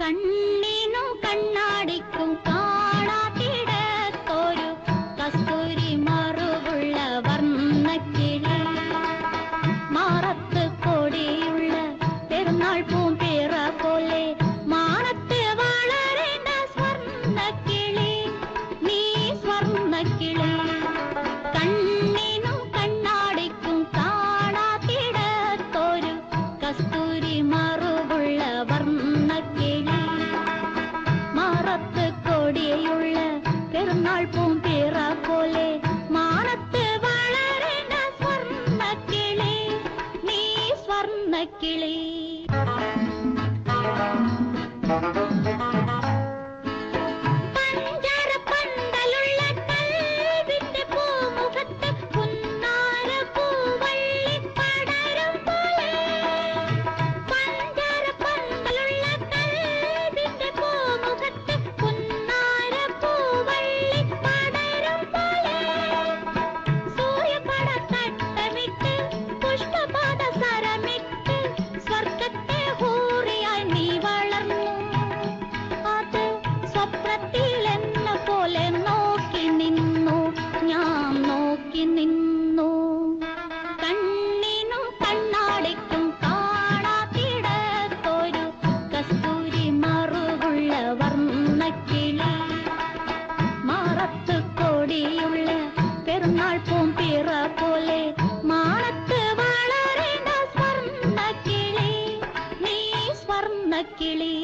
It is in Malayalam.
കണ്ണിനും കണ്ണാടിക്കും കാണാത്തിടത്തൊരു കസ്തൂരി മറുകുള്ള വർണ്ണക്കിളി മാറത്ത് കൊടിയുള്ള പെരുന്നാൾ പൂമ്പേറ പോലെ മാനത്ത് വളരേണ്ട സ്വർണ്ണക്കിളി നീ സ്വർണ്ണക്കിളി കണ്ണിനും കണ്ണാടിക്കും കാണാത്തിടത്തൊരു കസ്തൂരി മറുകുള്ള വർണ്ണക്കിളി മാറത്ത് കൊടിയുള്ള പെരുന്നാൾ പൂമ്പേറ പോലെ മാനത്ത് വളരേണ്ട സ്വർണ്ണക്കിളി നീ സ്വർണ്ണക്കിളി കണ്ണിനും കണ്ണാടിക്കും കാണാത്തിടത്തൊരു കസ്തൂരി മറുകുള്ള വർണ്ണക്കിളി മാറത്ത് കൊടിയുള്ള പെരുന്നാൾ പൂമ്പേറ പോലെ മാനത്ത് വളരേണ്ട സ്വർണ്ണക്കിളി നീ സ്വർണ്ണക്കിളി